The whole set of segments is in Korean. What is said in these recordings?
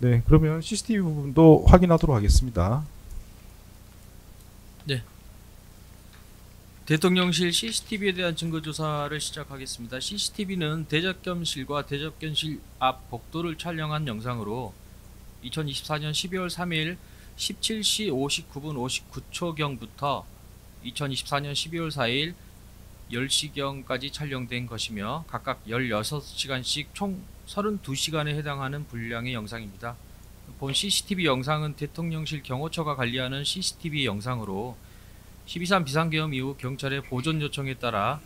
네, 그러면 CCTV 부분도 확인하도록 하겠습니다. 네. 대통령실 CCTV에 대한 증거조사를 시작하겠습니다. CCTV는 대접견실과 대접견실 앞 복도를 촬영한 영상으로 2024년 12월 3일 17시 59분 59초경부터 2024년 12월 4일 10시경까지 촬영된 것이며 각각 16시간씩 총 32시간에 해당하는 분량의 영상입니다. 본 CCTV 영상은 대통령실 경호처가 관리하는 CCTV 영상으로 12.3 비상계엄 이후 경찰의 보존 요청에 따라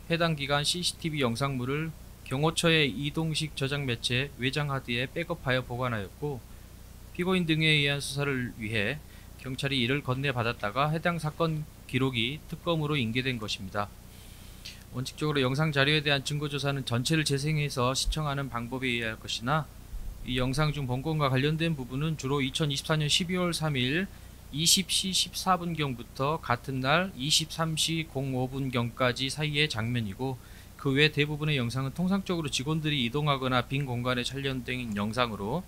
해당 기간 CCTV 영상물을 경호처의 이동식 저장 매체 외장 하드에 백업하여 보관하였고, 피고인 등에 의한 수사를 위해 경찰이 이를 건네받았다가 해당 사건 기록이 특검으로 인계된 것입니다. 원칙적으로 영상 자료에 대한 증거조사는 전체를 재생해서 시청하는 방법에 의할 것이나, 이 영상 중 본건과 관련된 부분은 주로 2024년 12월 3일 20시 14분경부터 같은 날 23시 05분경까지 사이의 장면이고, 그 외 대부분의 영상은 통상적으로 직원들이 이동하거나 빈 공간에 촬영된 영상으로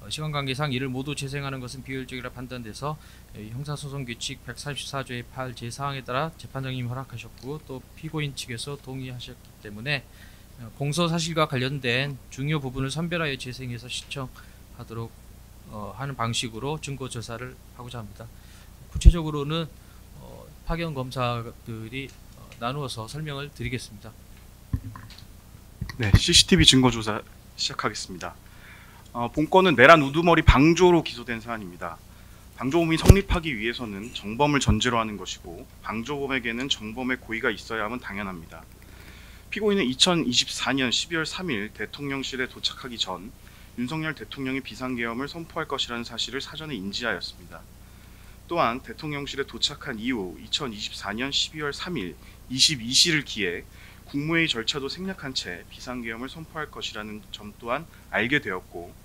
시간 관계상 이를 모두 재생하는 것은 비효율적이라 판단돼서 형사소송규칙 134조의 8 제4항에 따라 재판장님이 허락하셨고, 또 피고인 측에서 동의하셨기 때문에 공소 사실과 관련된 중요 부분을 선별하여 재생해서 시청하도록 하는 방식으로 증거 조사를 하고자 합니다. 구체적으로는 파견 검사들이 나누어서 설명을 드리겠습니다. 네, CCTV 증거조사 시작하겠습니다. 본건은 내란 우두머리 방조로 기소된 사안입니다. 방조범이 성립하기 위해서는 정범을 전제로 하는 것이고, 방조범에게는 정범의 고의가 있어야 함은 당연합니다. 피고인은 2024년 12월 3일 대통령실에 도착하기 전 윤석열 대통령이 비상계엄을 선포할 것이라는 사실을 사전에 인지하였습니다. 또한 대통령실에 도착한 이후 2024년 12월 3일 22시를 기해 국무회의 절차도 생략한 채 비상계엄을 선포할 것이라는 점 또한 알게 되었고,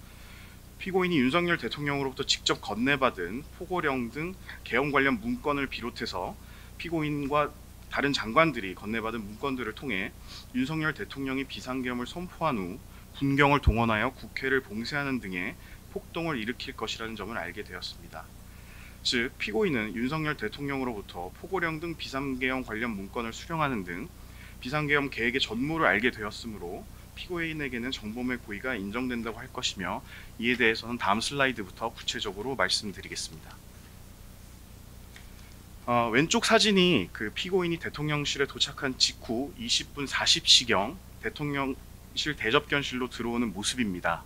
피고인이 윤석열 대통령으로부터 직접 건네받은 포고령 등 계엄 관련 문건을 비롯해서 피고인과 다른 장관들이 건네받은 문건들을 통해 윤석열 대통령이 비상계엄을 선포한 후 군경을 동원하여 국회를 봉쇄하는 등의 폭동을 일으킬 것이라는 점을 알게 되었습니다. 즉, 피고인은 윤석열 대통령으로부터 포고령 등 비상계엄 관련 문건을 수령하는 등 비상계엄 계획의 전모를 알게 되었으므로 피고인에게는 정범의 고의가 인정된다고 할 것이며, 이에 대해서는 다음 슬라이드부터 구체적으로 말씀드리겠습니다. 왼쪽 사진이 그 피고인이 대통령실에 도착한 직후 20분 40시경 대통령실 대접견실로 들어오는 모습입니다.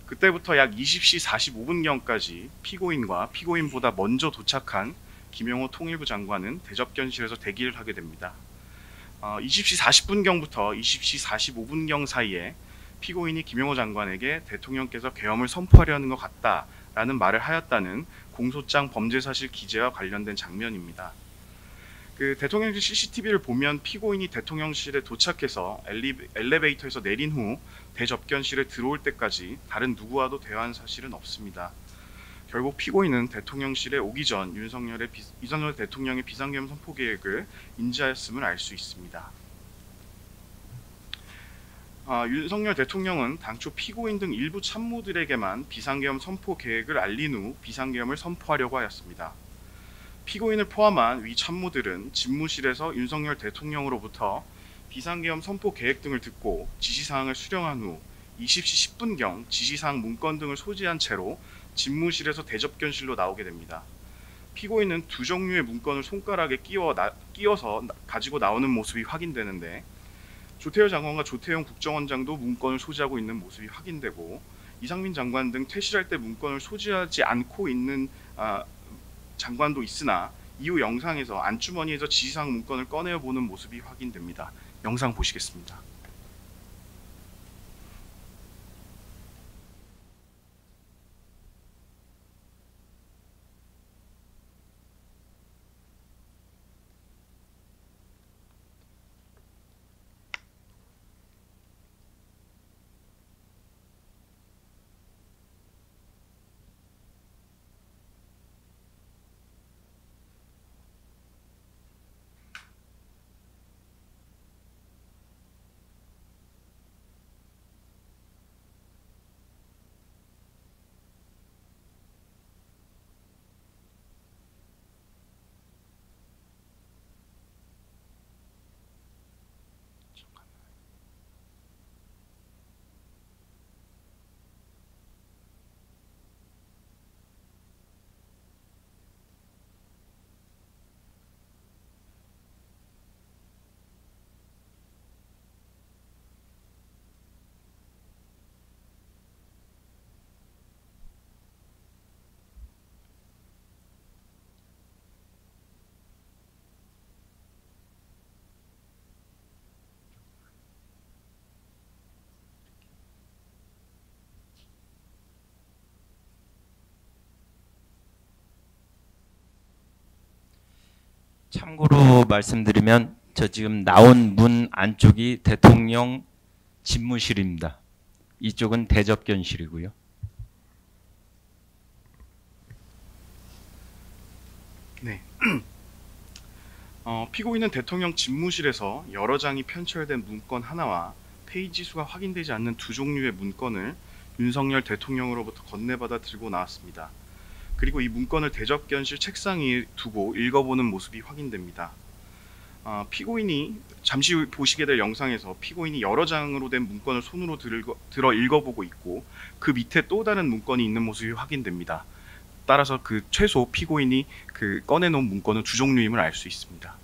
그때부터 약 20시 45분경까지 피고인과 피고인보다 먼저 도착한 김영호 통일부 장관은 대접견실에서 대기를 하게 됩니다. 20시 40분경부터 20시 45분경 사이에 피고인이 김영호 장관에게 대통령께서 계엄을 선포하려는 것 같다라는 말을 하였다는 공소장 범죄사실 기재와 관련된 장면입니다. 그 대통령실 CCTV를 보면 피고인이 대통령실에 도착해서 엘리베이터에서 내린 후 대접견실에 들어올 때까지 다른 누구와도 대화한 사실은 없습니다. 결국 피고인은 대통령실에 오기 전 윤석열 대통령의 비상계엄 선포 계획을 인지하였음을 알 수 있습니다. 윤석열 대통령은 당초 피고인 등 일부 참모들에게만 비상계엄 선포 계획을 알린 후 비상계엄을 선포하려고 하였습니다. 피고인을 포함한 위 참모들은 집무실에서 윤석열 대통령으로부터 비상계엄 선포 계획 등을 듣고 지시사항을 수령한 후 20시 10분경 지시사항 문건 등을 소지한 채로 집무실에서 대접견실로 나오게 됩니다. 피고인은 두 종류의 문건을 손가락에 끼워서 가지고 나오는 모습이 확인되는데, 조태열 장관과 조태용 국정원장도 문건을 소지하고 있는 모습이 확인되고, 이상민 장관 등 퇴실할 때 문건을 소지하지 않고 있는 장관도 있으나 이후 영상에서 안주머니에서 지시사항 문건을 꺼내어 보는 모습이 확인됩니다. 영상 보시겠습니다. 참고로 말씀드리면 저 지금 나온 문 안쪽이 대통령 집무실입니다. 이쪽은 대접견실이고요. 네. 피고인은 대통령 집무실에서 여러 장이 편철된 문건 하나와 페이지 수가 확인되지 않는 두 종류의 문건을 윤석열 대통령으로부터 건네받아 들고 나왔습니다. 그리고 이 문건을 대접견실 책상 위에 두고 읽어보는 모습이 확인됩니다. 피고인이 잠시 후 보시게 될 영상에서 피고인이 여러 장으로 된 문건을 손으로 들어 읽어보고 있고 그 밑에 또 다른 문건이 있는 모습이 확인됩니다. 따라서 그 최소 피고인이 그 꺼내놓은 문건은 두 종류임을 알 수 있습니다.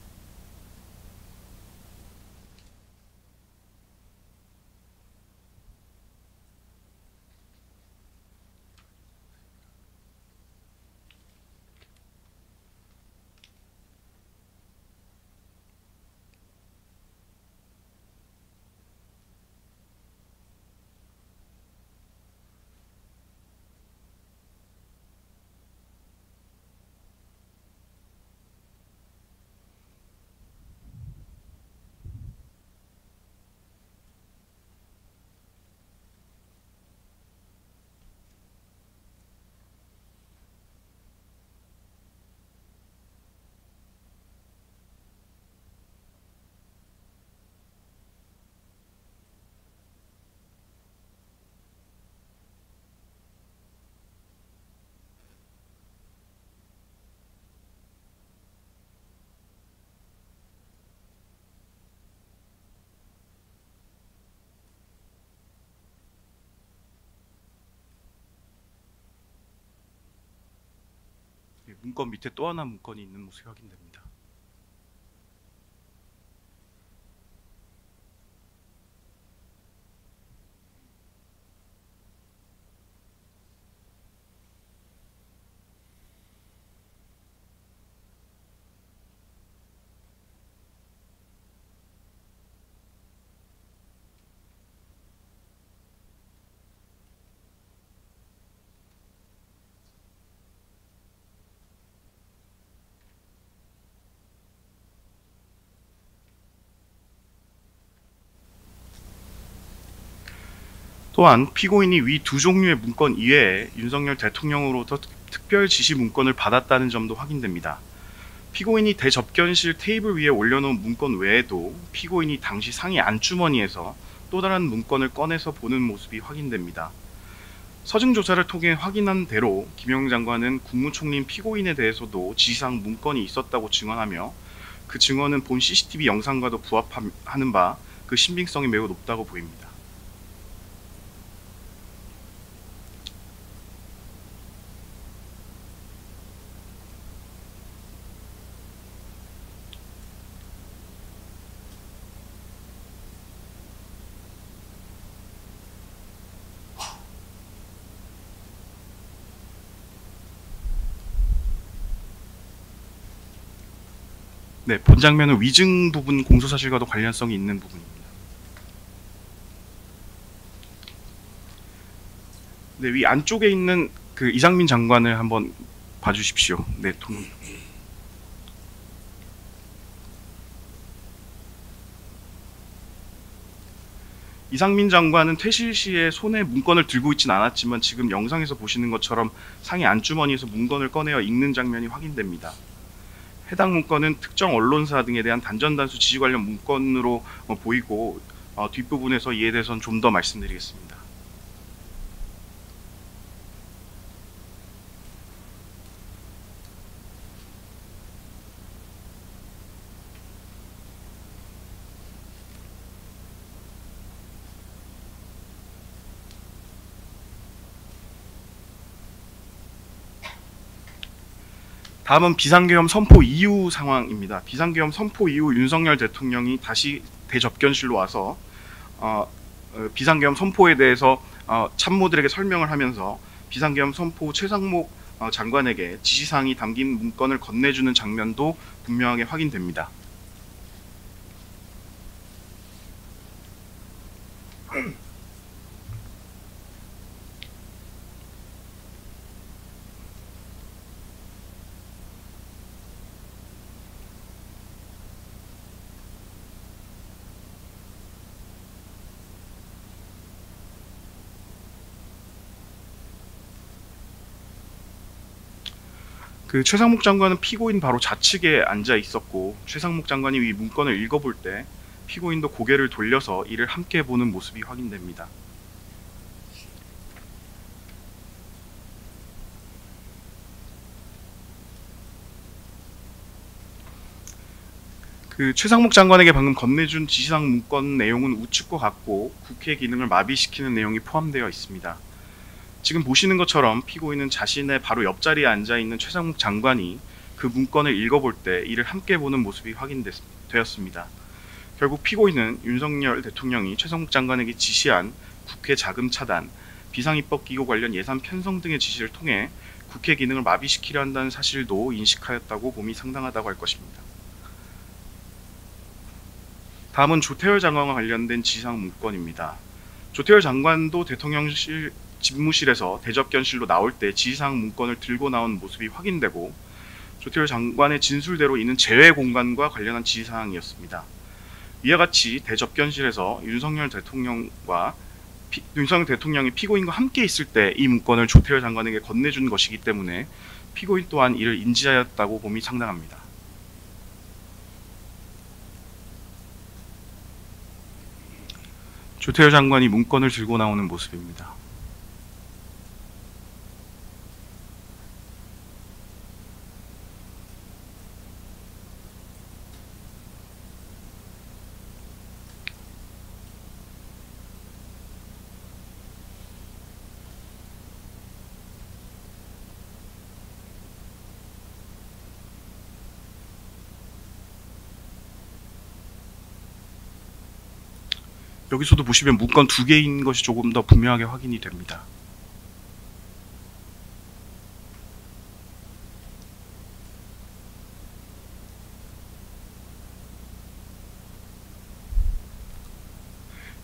문건 밑에 또 하나 문건이 있는 모습이 확인됩니다. 또한 피고인이 위 두 종류의 문건 이외에 윤석열 대통령으로부터 특별 지시 문건을 받았다는 점도 확인됩니다. 피고인이 대접견실 테이블 위에 올려놓은 문건 외에도 피고인이 당시 상의 안주머니에서 또 다른 문건을 꺼내서 보는 모습이 확인됩니다. 서증 조사를 통해 확인한 대로 김영민 장관은 국무총리인 피고인에 대해서도 지시사항 문건이 있었다고 증언하며 그 증언은 본 CCTV 영상과도 부합하는 바 그 신빙성이 매우 높다고 보입니다. 네, 본 장면은 위증 부분 공소사실과도 관련성이 있는 부분입니다. 네, 위 안쪽에 있는 그 이상민 장관을 한번 봐주십시오. 네, 이상민 장관은 퇴실 시에 손에 문건을 들고 있진 않았지만 지금 영상에서 보시는 것처럼 상의 안주머니에서 문건을 꺼내어 읽는 장면이 확인됩니다. 해당 문건은 특정 언론사 등에 대한 단전단수 지시 관련 문건으로 보이고 뒷부분에서 이에 대해서는 좀 더 말씀드리겠습니다. 다음은 비상계엄 선포 이후 상황입니다. 비상계엄 선포 이후 윤석열 대통령이 다시 대접견실로 와서 비상계엄 선포에 대해서 참모들에게 설명을 하면서 비상계엄 선포 최상목 장관에게 지시사항이 담긴 문건을 건네주는 장면도 분명하게 확인됩니다. 그 최상목 장관은 피고인 바로 좌측에 앉아 있었고 최상목 장관이 이 문건을 읽어볼 때 피고인도 고개를 돌려서 이를 함께 보는 모습이 확인됩니다. 그 최상목 장관에게 방금 건네준 지시사항 문건 내용은 우측과 같고 국회 기능을 마비시키는 내용이 포함되어 있습니다. 지금 보시는 것처럼 피고인은 자신의 바로 옆자리에 앉아 있는 최상목 장관이 그 문건을 읽어볼 때 이를 함께 보는 모습이 확인되었습니다. 결국 피고인은 윤석열 대통령이 최상목 장관에게 지시한 국회 자금 차단, 비상입법기구 관련 예산 편성 등의 지시를 통해 국회 기능을 마비시키려 한다는 사실도 인식하였다고 봄이 상당하다고 할 것입니다. 다음은 조태열 장관과 관련된 지시사항 문건입니다. 조태열 장관도 대통령실 집무실에서 대접견실로 나올 때 지시사항 문건을 들고 나온 모습이 확인되고 조태열 장관의 진술대로 이는 재외 공간과 관련한 지시사항이었습니다. 이와 같이 대접견실에서 윤석열 대통령이 피고인과 함께 있을 때 이 문건을 조태열 장관에게 건네준 것이기 때문에 피고인 또한 이를 인지하였다고 봄이 상당합니다. 조태열 장관이 문건을 들고 나오는 모습입니다. 여기서도 보시면 문건 2개인 것이 조금 더 분명하게 확인이 됩니다.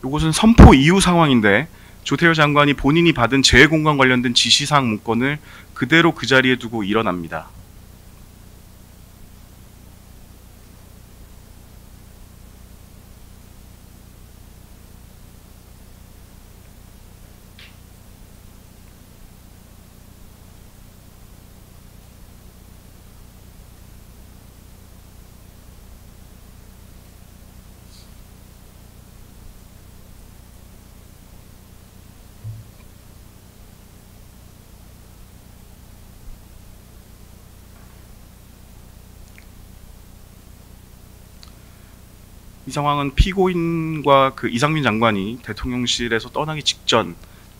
이것은 선포 이후 상황인데 조태열 장관이 본인이 받은 재외공간 관련된 지시사항 문건을 그대로 그 자리에 두고 일어납니다. 이 상황은 피고인과 그 이상민 장관이 대통령실에서 떠나기 직전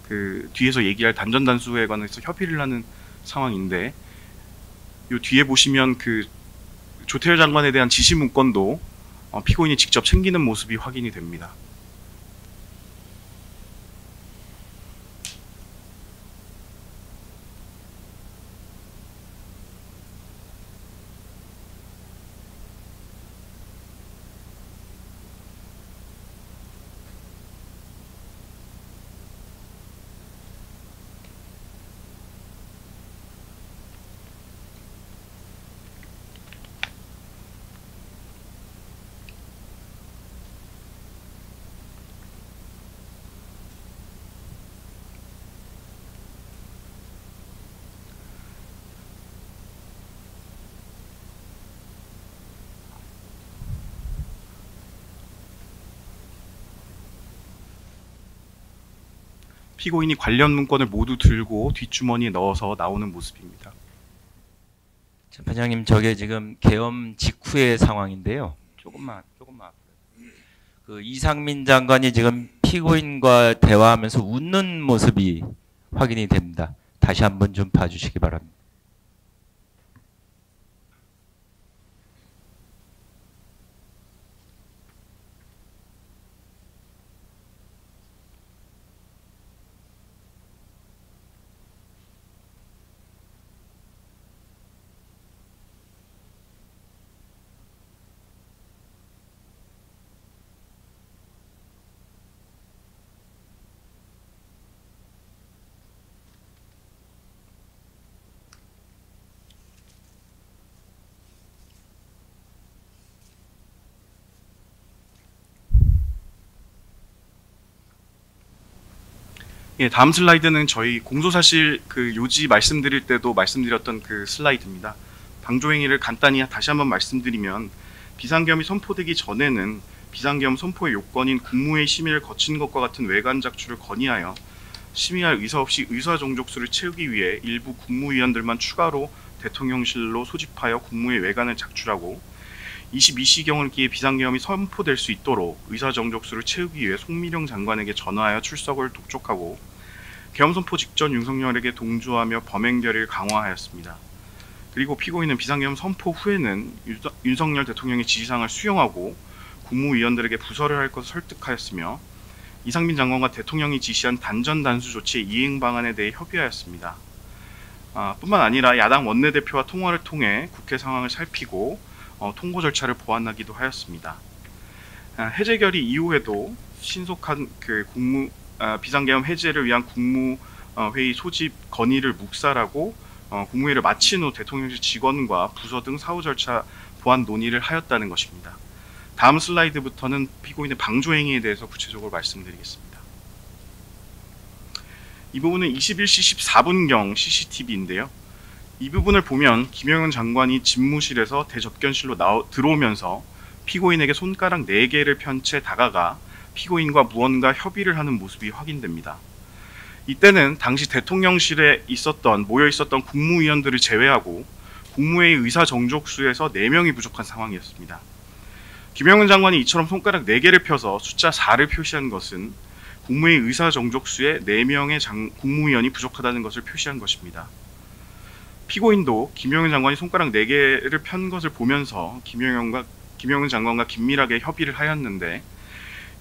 그 뒤에서 얘기할 단전 단수에 관해서 협의를 하는 상황인데, 요 뒤에 보시면 그 조태열 장관에 대한 지시 문건도 피고인이 직접 챙기는 모습이 확인이 됩니다. 피고인이 관련 문건을 모두 들고 뒷주머니에 넣어서 나오는 모습입니다. 재판장님, 저게 지금 계엄 직후의 상황인데요. 조금만 그 이상민 장관이 지금 피고인과 대화하면서 웃는 모습이 확인이 됩니다. 다시 한번 좀 봐주시기 바랍니다. 예, 다음 슬라이드는 저희 공소사실 그 요지 말씀드릴 때도 말씀드렸던 그 슬라이드입니다. 방조행위를 간단히 다시 한번 말씀드리면 비상계엄이 선포되기 전에는 비상계엄 선포의 요건인 국무회의 심의를 거친 것과 같은 외관 작출을 건의하여 심의할 의사 없이 의사 종족수를 채우기 위해 일부 국무위원들만 추가로 대통령실로 소집하여 국무회의 외관을 작출하고 22시경을 기해 비상계엄이 선포될 수 있도록 의사 정족수를 채우기 위해 송미령 장관에게 전화하여 출석을 독촉하고 계엄 선포 직전 윤석열에게 동조하며 범행 결의를 강화하였습니다. 그리고 피고인은 비상계엄 선포 후에는 윤석열 대통령의 지시사항을 수용하고 국무위원들에게 부서를 할 것을 설득하였으며 이상민 장관과 대통령이 지시한 단전 단수 조치의 이행 방안에 대해 협의하였습니다. 뿐만 아니라 야당 원내대표와 통화를 통해 국회 상황을 살피고 통보 절차를 보완하기도 하였습니다. 해제 결의 이후에도 신속한 그 비상계엄 해제를 위한 국무회의 소집 건의를 묵살하고 국무회의를 마친 후 대통령실 직원과 부서 등 사후 절차 보완 논의를 하였다는 것입니다. 다음 슬라이드부터는 피고인의 방조행위에 대해서 구체적으로 말씀드리겠습니다. 이 부분은 21시 14분경 CCTV인데요. 이 부분을 보면 김영현 장관이 집무실에서 대접견실로 들어오면서 피고인에게 손가락 4개를 편 채 다가가 피고인과 무언가 협의를 하는 모습이 확인됩니다. 이때는 당시 대통령실에 모여 있었던 국무위원들을 제외하고 국무회의 의사 정족수에서 4명이 부족한 상황이었습니다. 김영현 장관이 이처럼 손가락 4개를 펴서 숫자 4를 표시한 것은 국무회의 의사 정족수에 4명의 국무위원이 부족하다는 것을 표시한 것입니다. 피고인도 김영현 장관이 손가락 4개를 편 것을 보면서 김영현 장관과 긴밀하게 협의를 하였는데,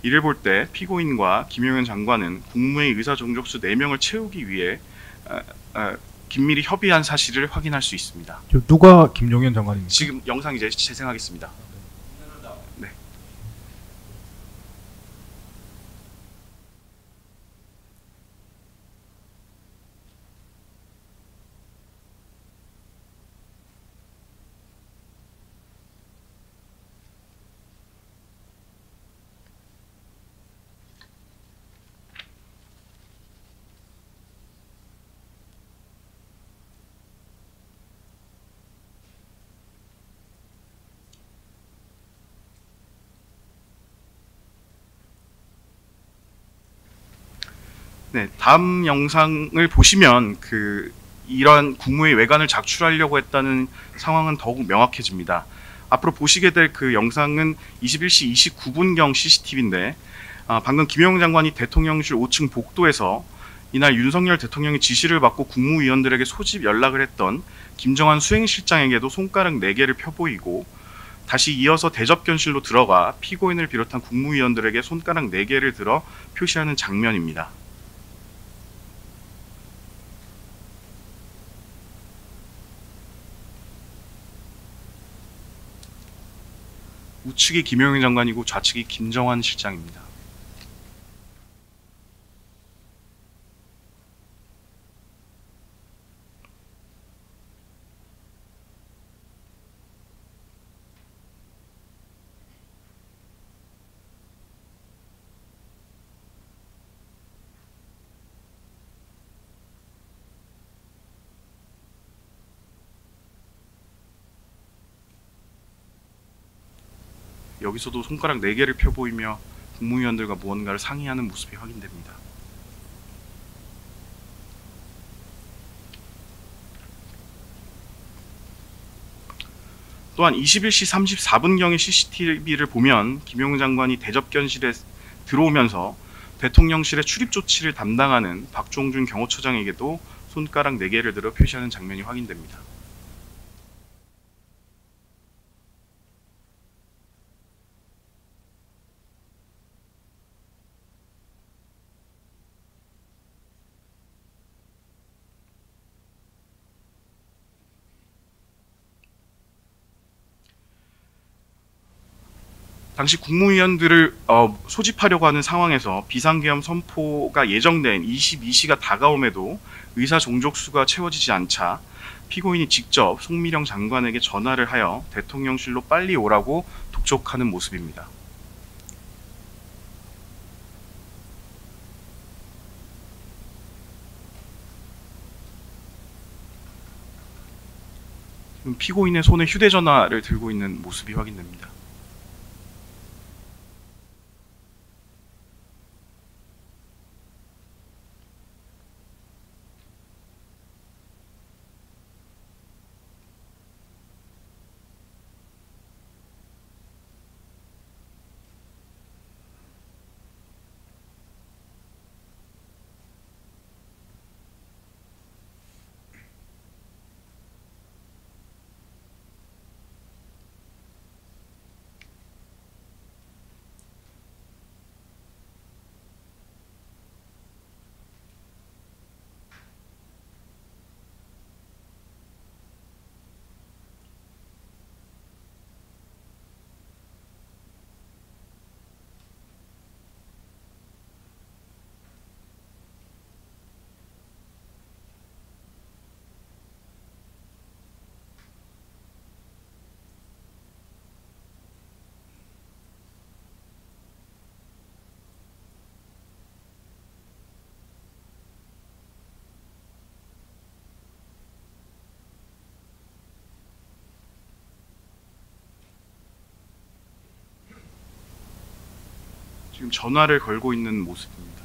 이를 볼 때 피고인과 김영현 장관은 국무회의 의사 정족수 4명을 채우기 위해 긴밀히 협의한 사실을 확인할 수 있습니다. 누가 김용현 장관입니까? 지금 영상 이제 재생하겠습니다. 네. 네, 다음 영상을 보시면 이러한 국무회의 외관을 작출하려고 했다는 상황은 더욱 명확해집니다. 앞으로 보시게 될 그 영상은 21시 29분경 CCTV인데, 방금 김영현 장관이 대통령실 5층 복도에서 이날 윤석열 대통령의 지시를 받고 국무위원들에게 소집 연락을 했던 김정한 수행실장에게도 손가락 4개를 펴보이고, 다시 이어서 대접견실로 들어가 피고인을 비롯한 국무위원들에게 손가락 4개를 들어 표시하는 장면입니다. 우측이 김영현 장관이고 좌측이 김정한 실장입니다. 여기서도 손가락 4개를 펴보이며 국무위원들과 무언가를 상의하는 모습이 확인됩니다. 또한 21시 34분경의 CCTV를 보면 김용현 장관이 대접견실에 들어오면서 대통령실의 출입 조치를 담당하는 박종준 경호처장에게도 손가락 4개를 들어 표시하는 장면이 확인됩니다. 당시 국무위원들을 소집하려고 하는 상황에서 비상계엄 선포가 예정된 22시가 다가옴에도 의사 종족수가 채워지지 않자 피고인이 직접 송미령 장관에게 전화를 하여 대통령실로 빨리 오라고 독촉하는 모습입니다. 피고인의 손에 휴대전화를 들고 있는 모습이 확인됩니다. 지금 전화를 걸고 있는 모습입니다.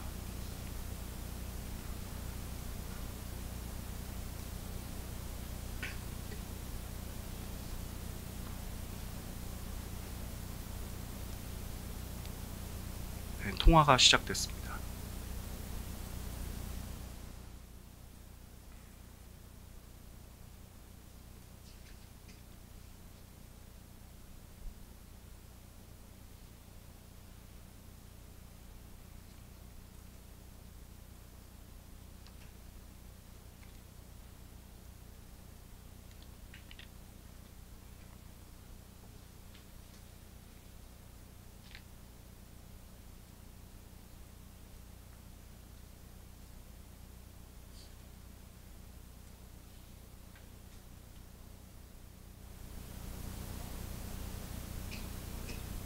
네, 통화가 시작됐습니다.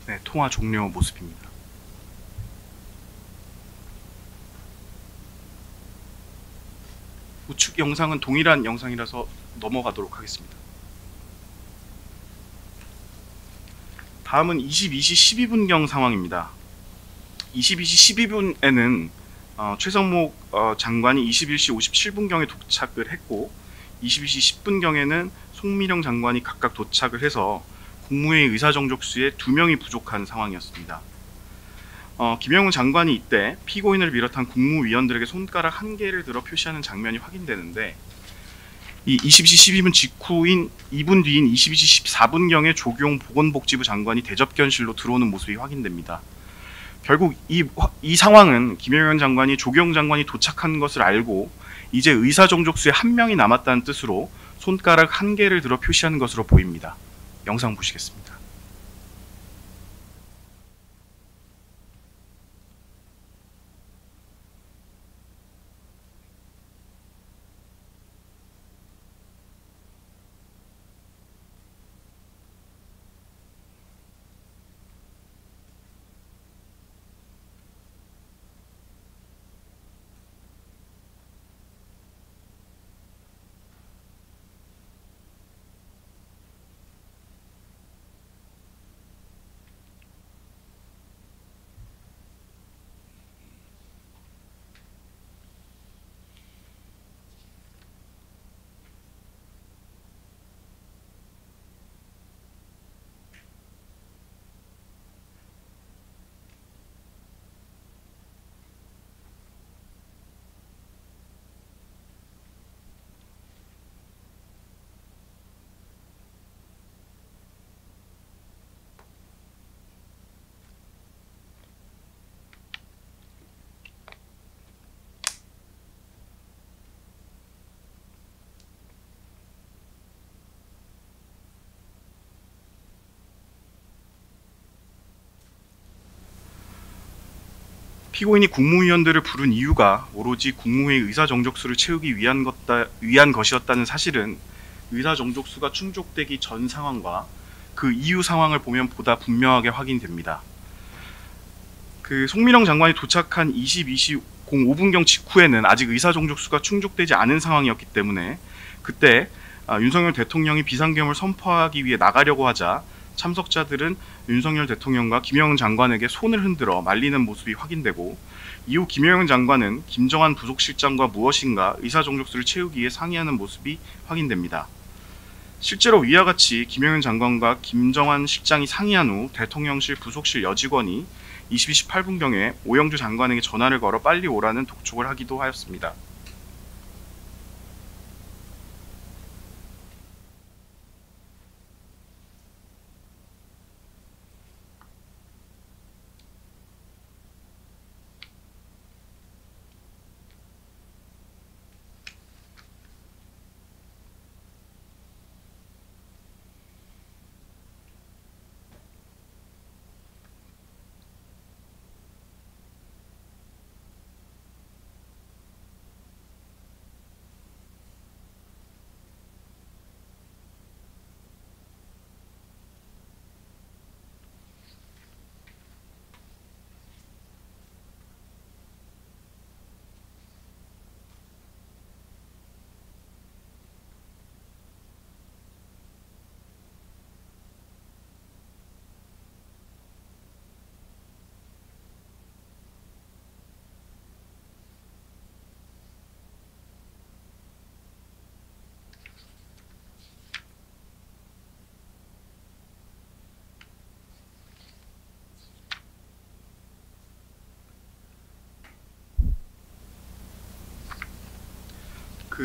네, 통화 종료 모습입니다. 우측 영상은 동일한 영상이라서 넘어가도록 하겠습니다. 다음은 22시 12분경 상황입니다. 22시 12분에는 최성목 장관이 21시 57분경에 도착을 했고 22시 10분경에는 송미령 장관이 각각 도착을 해서 국무회의 의사정족수에 2명이 부족한 상황이었습니다. 김영훈 장관이 이때 피고인을 비롯한 국무위원들에게 손가락 1개를 들어 표시하는 장면이 확인되는데 이 22시 12분 직후인 2분 뒤인 22시 14분경에 조경 보건복지부 장관이 대접견실로 들어오는 모습이 확인됩니다. 결국 이 상황은 김영훈 장관이 조경 장관이 도착한 것을 알고 이제 의사정족수에 1명이 남았다는 뜻으로 손가락 1개를 들어 표시하는 것으로 보입니다. 영상 보시겠습니다. 피고인이 국무위원들을 부른 이유가 오로지 국무회의 의사정족수를 채우기 위한 것이었다는 사실은 의사정족수가 충족되기 전 상황과 그 이후 상황을 보면 보다 분명하게 확인됩니다. 그 송미령 장관이 도착한 22시 05분경 직후에는 아직 의사정족수가 충족되지 않은 상황이었기 때문에 그때 윤석열 대통령이 비상계엄을 선포하기 위해 나가려고 하자 참석자들은 윤석열 대통령과 김영은 장관에게 손을 흔들어 말리는 모습이 확인되고, 이후 김영은 장관은 김정한 부속실장과 무엇인가 의사종족수를 채우기 위해 상의하는 모습이 확인됩니다. 실제로 위와 같이 김영은 장관과 김정한 실장이 상의한 후 대통령실 부속실 여직원이 22시 18분경에 오영주 장관에게 전화를 걸어 빨리 오라는 독촉을 하기도 하였습니다.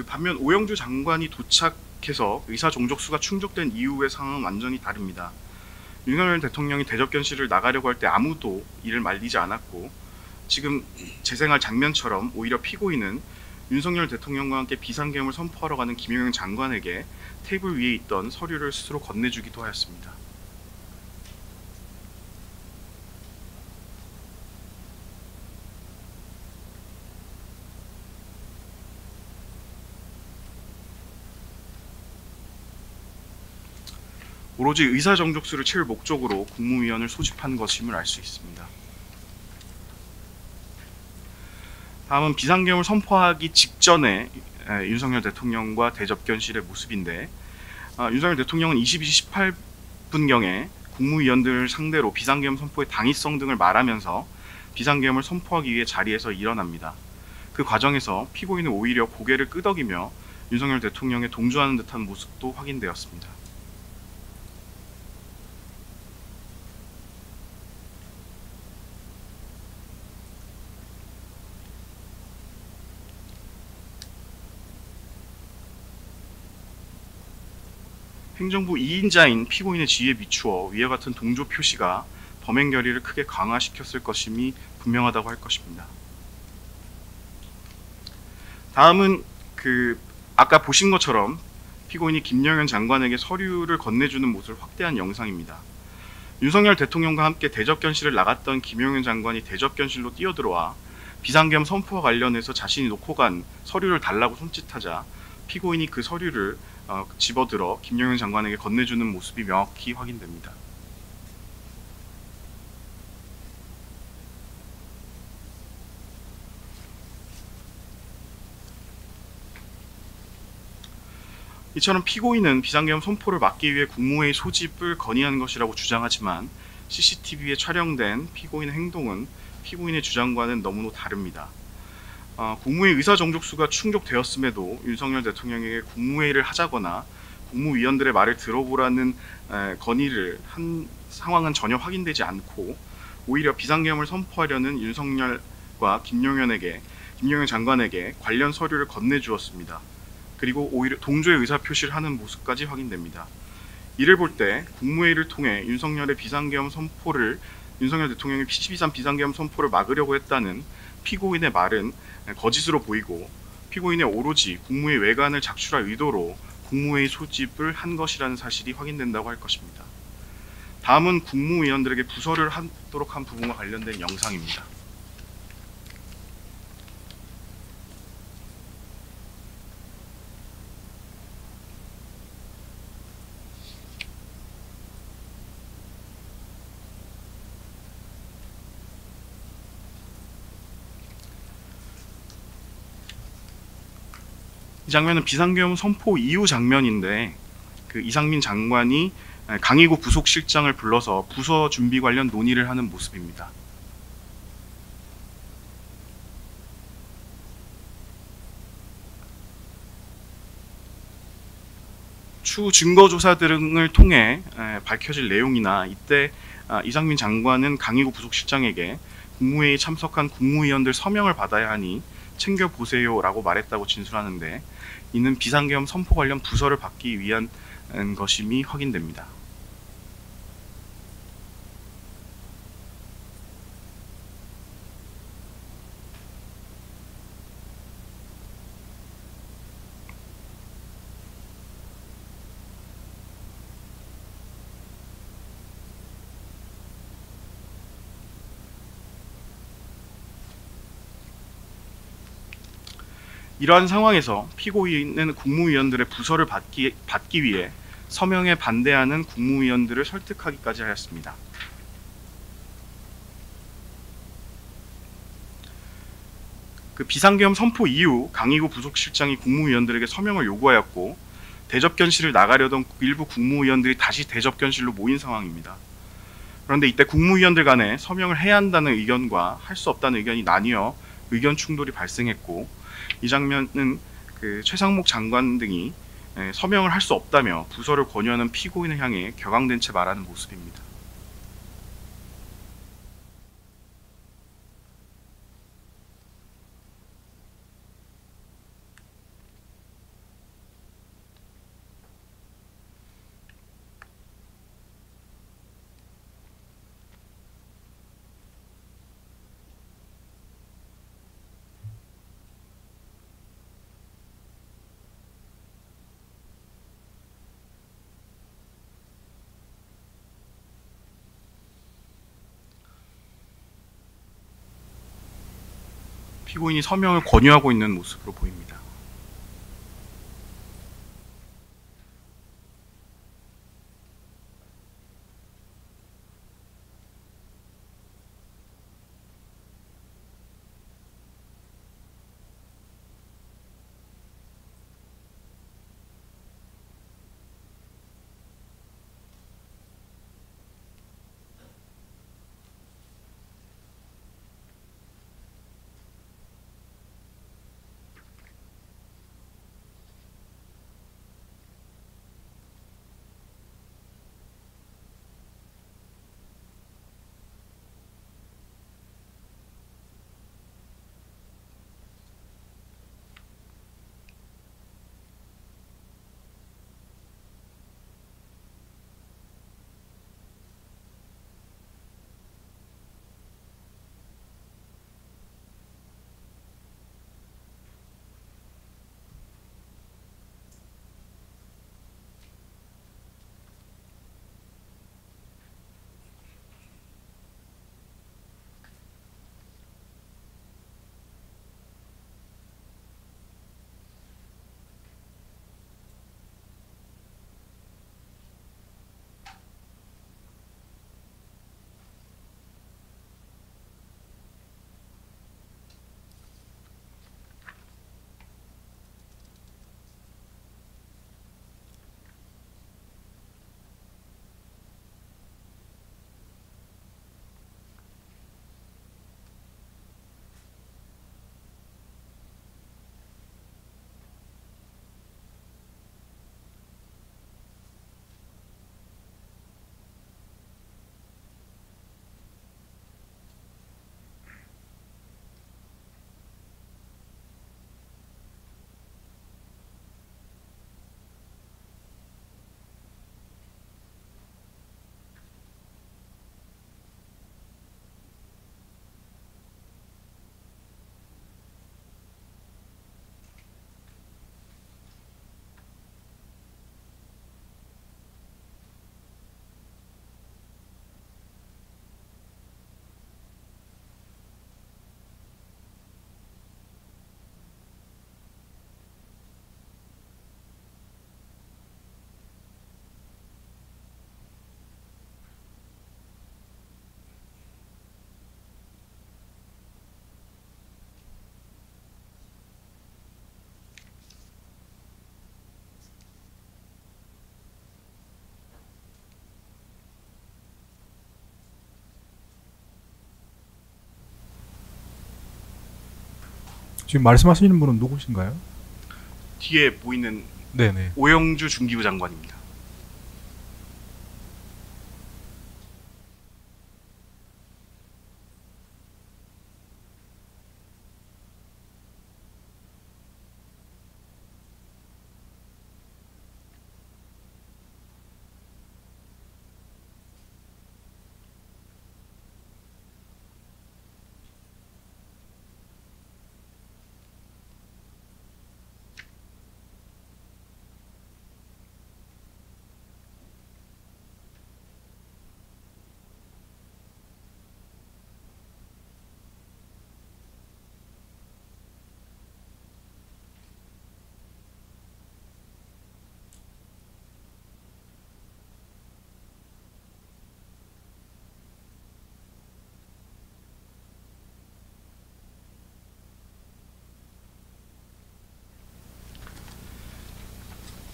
반면 오영주 장관이 도착해서 의사종족수가 충족된 이후의 상황은 완전히 다릅니다. 윤석열 대통령이 대접견실을 나가려고 할 때 아무도 이를 말리지 않았고, 지금 재생할 장면처럼 오히려 피고인은 윤석열 대통령과 함께 비상계엄을 선포하러 가는 김영은 장관에게 테이블 위에 있던 서류를 스스로 건네주기도 하였습니다. 오로지 의사정족수를 채울 목적으로 국무위원을 소집한 것임을 알 수 있습니다. 다음은 비상계엄을 선포하기 직전에 윤석열 대통령과 대접견실의 모습인데, 윤석열 대통령은 22시 18분경에 국무위원들을 상대로 비상계엄 선포의 당위성 등을 말하면서 비상계엄을 선포하기 위해 자리에서 일어납니다. 그 과정에서 피고인은 오히려 고개를 끄덕이며 윤석열 대통령에 동조하는 듯한 모습도 확인되었습니다. 행정부 2인자인 피고인의 지위에 비추어 위와 같은 동조 표시가 범행 결의를 크게 강화시켰을 것임이 분명하다고 할 것입니다. 다음은 아까 보신 것처럼 피고인이 김영현 장관에게 서류를 건네주는 모습을 확대한 영상입니다. 윤석열 대통령과 함께 대접견실을 나갔던 김영현 장관이 대접견실로 뛰어들어와 비상계엄 선포와 관련해서 자신이 놓고 간 서류를 달라고 손짓하자 피고인이 그 서류를 집어들어 김영현 장관에게 건네주는 모습이 명확히 확인됩니다. 이처럼 피고인은 비상계엄 선포를 막기 위해 국무회의 소집을 건의한 것이라고 주장하지만 CCTV에 촬영된 피고인의 행동은 피고인의 주장과는 너무나 다릅니다. 국무회의 의사정족수가 충족되었음에도 윤석열 대통령에게 국무회의를 하자거나 국무위원들의 말을 들어보라는 건의를 한 상황은 전혀 확인되지 않고, 오히려 비상계엄을 선포하려는 윤석열과 김용현 장관에게 관련 서류를 건네주었습니다. 그리고 오히려 동조의 의사표시를 하는 모습까지 확인됩니다. 이를 볼 때 국무회의를 통해 윤석열 대통령의 PC23 비상계엄 선포를 막으려고 했다는 피고인의 말은 거짓으로 보이고, 피고인의 오로지 국무회의 외관을 작출할 의도로 국무회의 소집을 한 것이라는 사실이 확인된다고 할 것입니다. 다음은 국무위원들에게 부서를 하도록 한 부분과 관련된 영상입니다. 이 장면은 비상계엄 선포 이후 장면인데 그 이상민 장관이 강의구 부속실장을 불러서 부서 준비 관련 논의를 하는 모습입니다. 추후 증거 조사 등을 통해 밝혀질 내용이나 이때 이상민 장관은 강의구 부속실장에게 국무회의에 참석한 국무위원들 서명을 받아야 하니 챙겨보세요라고 말했다고 진술하는데 이는 비상계엄 선포 관련 부서를 받기 위한 것임이 확인됩니다. 이러한 상황에서 피고인은 국무위원들의 부서를 받기 위해 서명에 반대하는 국무위원들을 설득하기까지 하였습니다. 그 비상계엄 선포 이후 강의구 부속실장이 국무위원들에게 서명을 요구하였고 대접견실을 나가려던 일부 국무위원들이 다시 대접견실로 모인 상황입니다. 그런데 이때 국무위원들 간에 서명을 해야 한다는 의견과 할 수 없다는 의견이 나뉘어 의견 충돌이 발생했고 이 장면은 그 최상목 장관 등이 서명을 할 수 없다며 부서를 권유하는 피고인을 향해 격앙된 채 말하는 모습입니다. 피고인이 서명을 권유하고 있는 모습으로 보입니다. 지금 말씀하시는 분은 누구신가요? 뒤에 보이는 네네. 오영주 중기부 장관입니다.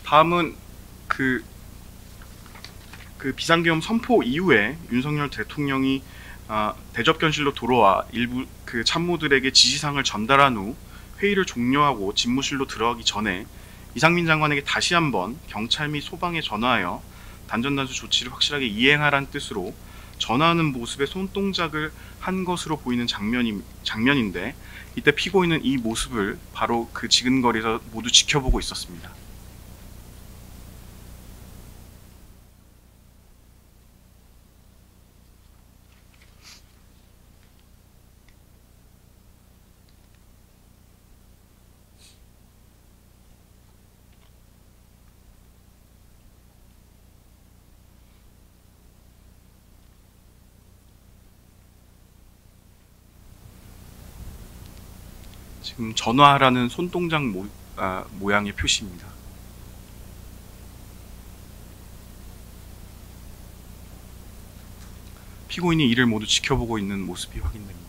다음은 그 비상계엄 선포 이후에 윤석열 대통령이 대접견실로 돌아와 일부 그 참모들에게 지시사항을 전달한 후 회의를 종료하고 집무실로 들어가기 전에 이상민 장관에게 다시 한번 경찰 및 소방에 전화하여 단전단수 조치를 확실하게 이행하라는 뜻으로 전화하는 모습의 손동작을 한 것으로 보이는 장면인데, 이때 피고인은 이 모습을 바로 그 지근거리에서 모두 지켜보고 있었습니다. 지금 전화하라는 손동작 모양의 표시입니다. 피고인이 이를 모두 지켜보고 있는 모습이 확인됩니다.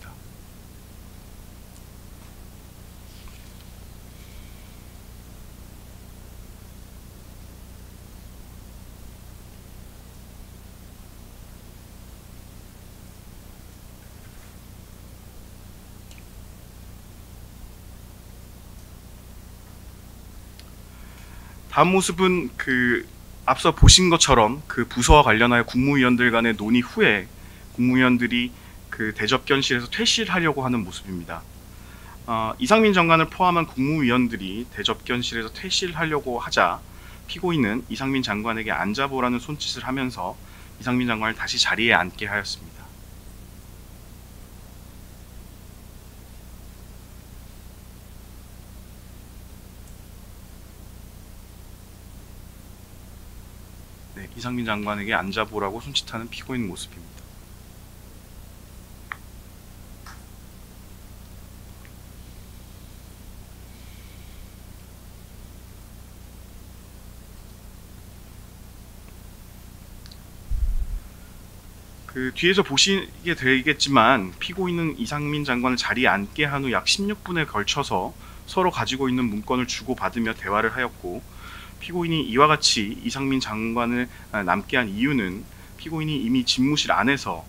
다음 모습은 앞서 보신 것처럼 그 부서와 관련하여 국무위원들 간의 논의 후에 국무위원들이 그 대접견실에서 퇴실하려고 하는 모습입니다. 이상민 장관을 포함한 국무위원들이 대접견실에서 퇴실하려고 하자 피고인은 이상민 장관에게 앉아보라는 손짓을 하면서 이상민 장관을 다시 자리에 앉게 하였습니다. 네, 이상민 장관에게 앉아보라고 손짓하는 피고인 모습입니다. 그 뒤에서 보시게 되겠지만 피고인은 이상민 장관을 자리에 앉게 한 후 약 16분에 걸쳐서 서로 가지고 있는 문건을 주고받으며 대화를 하였고, 피고인이 이와 같이 이상민 장관을 남게 한 이유는 피고인이 이미 집무실 안에서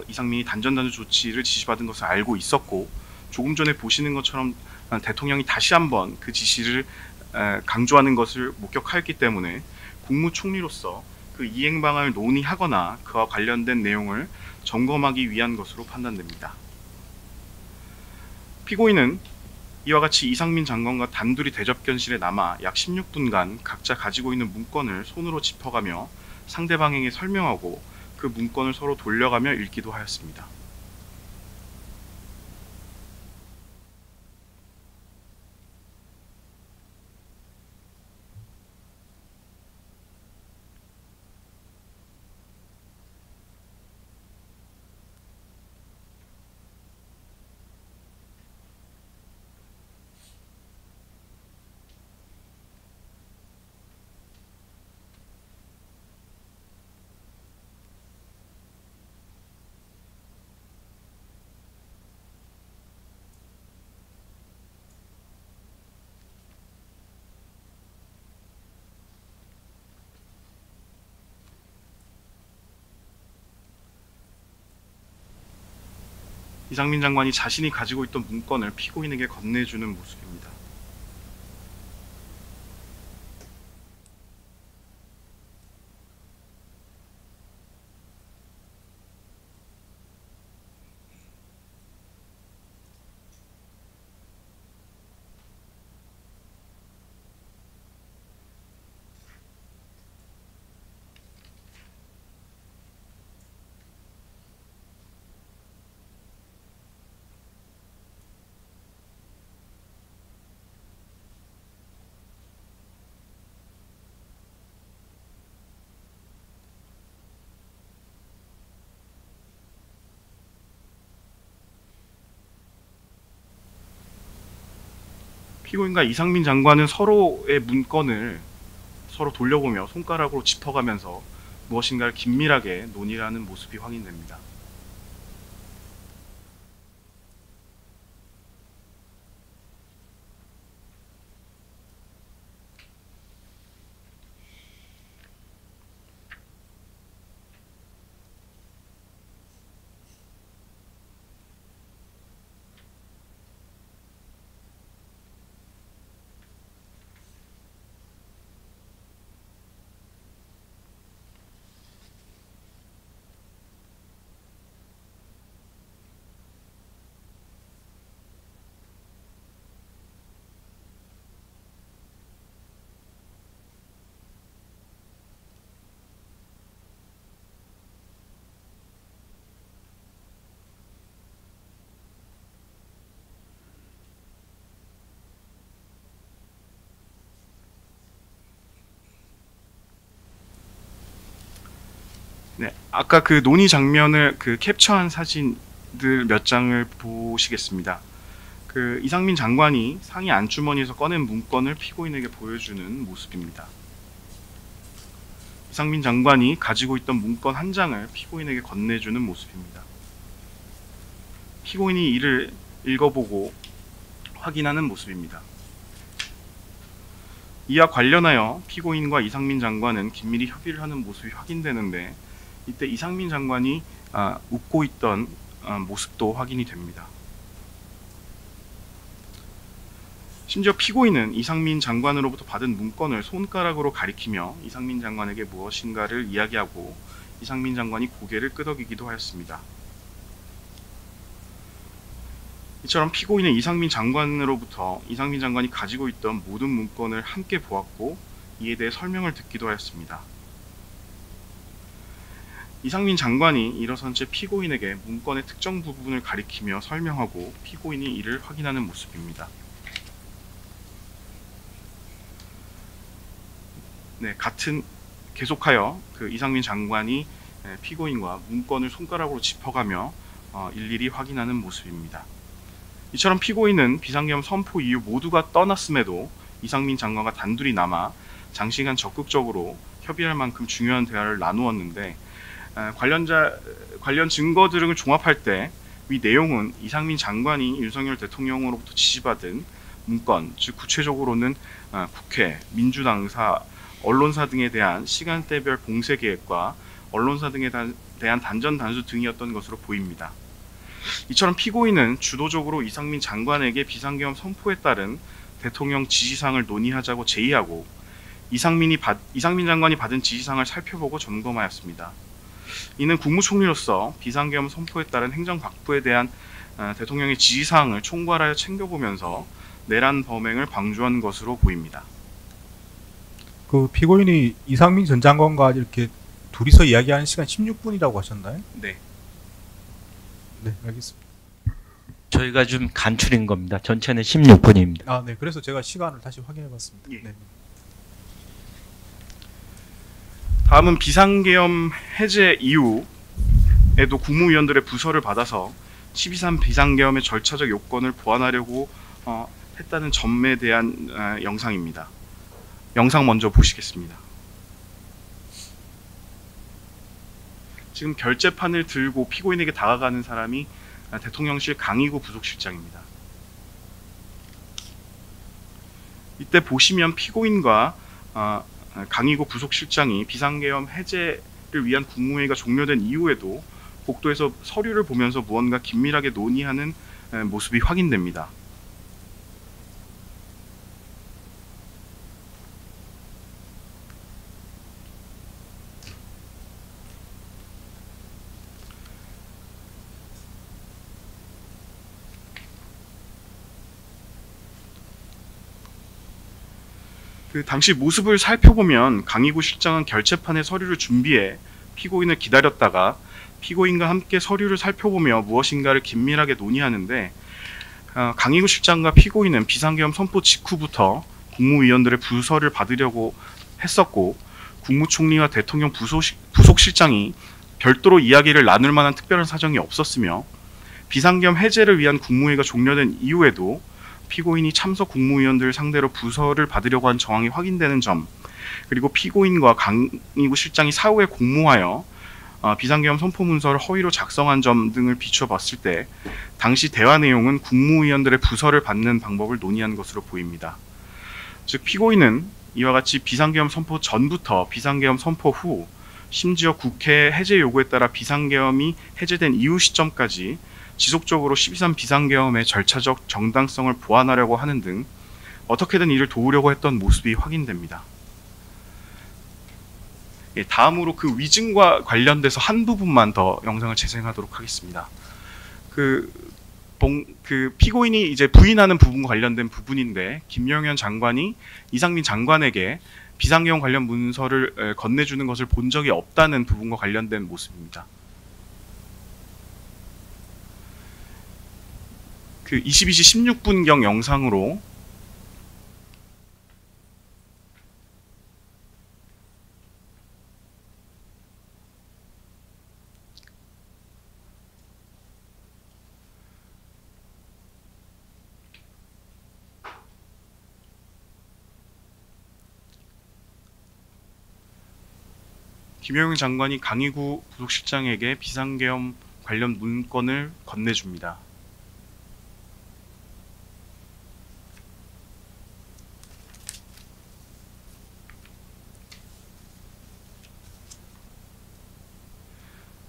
이상민이 단전단수 조치를 지시받은 것을 알고 있었고, 조금 전에 보시는 것처럼 대통령이 다시 한번 그 지시를 강조하는 것을 목격하였기 때문에 국무총리로서 그 이행 방안을 논의하거나 그와 관련된 내용을 점검하기 위한 것으로 판단됩니다. 피고인은 이와 같이 이상민 장관과 단둘이 대접견실에 남아 약 16분간 각자 가지고 있는 문건을 손으로 짚어가며 상대방에게 설명하고 그 문건을 서로 돌려가며 읽기도 하였습니다. 이상민 장관이 자신이 가지고 있던 문건을 피고인에게 건네주는 모습입니다. 피고인과 이상민 장관은 서로의 문건을 서로 돌려보며 손가락으로 짚어가면서 무엇인가를 긴밀하게 논의하는 모습이 확인됩니다. 네, 아까 그 논의 장면을 캡처한 사진들 몇 장을 보시겠습니다. 이상민 장관이 상의 안주머니에서 꺼낸 문건을 피고인에게 보여주는 모습입니다. 이상민 장관이 가지고 있던 문건 한 장을 피고인에게 건네주는 모습입니다. 피고인이 이를 읽어보고 확인하는 모습입니다. 이와 관련하여 피고인과 이상민 장관은 긴밀히 협의를 하는 모습이 확인되는데, 이때 이상민 장관이 웃고 있던 모습도 확인이 됩니다. 심지어 피고인은 이상민 장관으로부터 받은 문건을 손가락으로 가리키며 이상민 장관에게 무엇인가를 이야기하고 이상민 장관이 고개를 끄덕이기도 하였습니다. 이처럼 피고인은 이상민 장관으로부터 이상민 장관이 가지고 있던 모든 문건을 함께 보았고 이에 대해 설명을 듣기도 하였습니다. 이상민 장관이 일어선 채 피고인에게 문건의 특정 부분을 가리키며 설명하고 피고인이 이를 확인하는 모습입니다. 네, 계속하여 이상민 장관이 피고인과 문건을 손가락으로 짚어가며 일일이 확인하는 모습입니다. 이처럼 피고인은 비상계엄 선포 이후 모두가 떠났음에도 이상민 장관과 단둘이 남아 장시간 적극적으로 협의할 만큼 중요한 대화를 나누었는데, 관련 증거 등을 종합할 때 위 내용은 이상민 장관이 윤석열 대통령으로부터 지시받은 문건, 즉 구체적으로는 국회, 민주당사, 언론사 등에 대한 시간대별 봉쇄 계획과 언론사 등에 대한 단전 단수 등이었던 것으로 보입니다. 이처럼 피고인은 주도적으로 이상민 장관에게 비상계엄 선포에 따른 대통령 지시사항을 논의하자고 제의하고 이상민 장관이 받은 지시사항을 살펴보고 점검하였습니다. 이는 국무총리로서 비상계엄 선포에 따른 행정각부에 대한 대통령의 지시사항을 총괄하여 챙겨보면서 내란 범행을 방조한 것으로 보입니다. 피고인이 이상민 전 장관과 이렇게 둘이서 이야기하는 시간 16분이라고 하셨나요? 네. 네, 알겠습니다. 저희가 좀 간추린 겁니다. 전체는 16분입니다. 네. 그래서 제가 시간을 다시 확인해봤습니다. 예. 네. 다음은 비상계엄 해제 이후에도 국무위원들의 부서를 받아서 12.3 비상계엄의 절차적 요건을 보완하려고 했다는 점에 대한 영상입니다. 영상 먼저 보시겠습니다. 지금 결재판을 들고 피고인에게 다가가는 사람이 대통령실 강희구 부속실장입니다. 이때 보시면 피고인과 강희구 부속실장이 비상계엄 해제를 위한 국무회의가 종료된 이후에도 복도에서 서류를 보면서 무언가 긴밀하게 논의하는 모습이 확인됩니다. 그 당시 모습을 살펴보면 강희구 실장은 결재판에 서류를 준비해 피고인을 기다렸다가 피고인과 함께 서류를 살펴보며 무엇인가를 긴밀하게 논의하는데, 강희구 실장과 피고인은 비상계엄 선포 직후부터 국무위원들의 부서를 받으려고 했었고, 국무총리와 대통령 부속실장이 별도로 이야기를 나눌 만한 특별한 사정이 없었으며, 비상계엄 해제를 위한 국무회의가 종료된 이후에도 피고인이 참석 국무위원들 상대로 부서를 받으려고 한 정황이 확인되는 점, 그리고 피고인과 강희구 실장이 사후에 공모하여 비상계엄 선포 문서를 허위로 작성한 점 등을 비추어 봤을 때 당시 대화 내용은 국무위원들의 부서를 받는 방법을 논의한 것으로 보입니다. 즉 피고인은 이와 같이 비상계엄 선포 전부터 비상계엄 선포 후, 심지어 국회 해제 요구에 따라 비상계엄이 해제된 이후 시점까지 지속적으로 12.3 비상계엄의 절차적 정당성을 보완하려고 하는 등 어떻게든 이를 도우려고 했던 모습이 확인됩니다. 다음으로 그 위증과 관련돼서 한 부분만 더 영상을 재생하도록 하겠습니다. 그 피고인이 이제 부인하는 부분과 관련된 부분인데, 김영현 장관이 이상민 장관에게 비상계엄 관련 문서를 건네주는 것을 본 적이 없다는 부분과 관련된 모습입니다. 그 22시 16분경 영상으로 김영현 장관이 강희구 부속실장에게 비상계엄 관련 문건을 건네줍니다.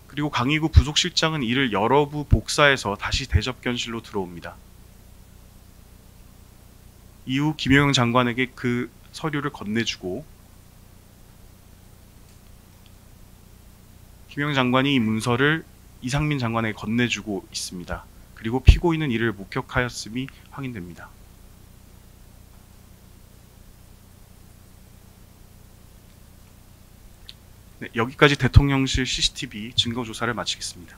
그리고 강희구 부속실장은 이를 여러 부 복사해서 다시 대접견실로 들어옵니다. 이후 김영현 장관에게 그 서류를 건네주고, 김영현 장관이 이 문서를 이상민 장관에게 건네주고 있습니다. 그리고 피고인은 이를 목격하였음이 확인됩니다. 네, 여기까지 대통령실 CCTV 증거조사를 마치겠습니다.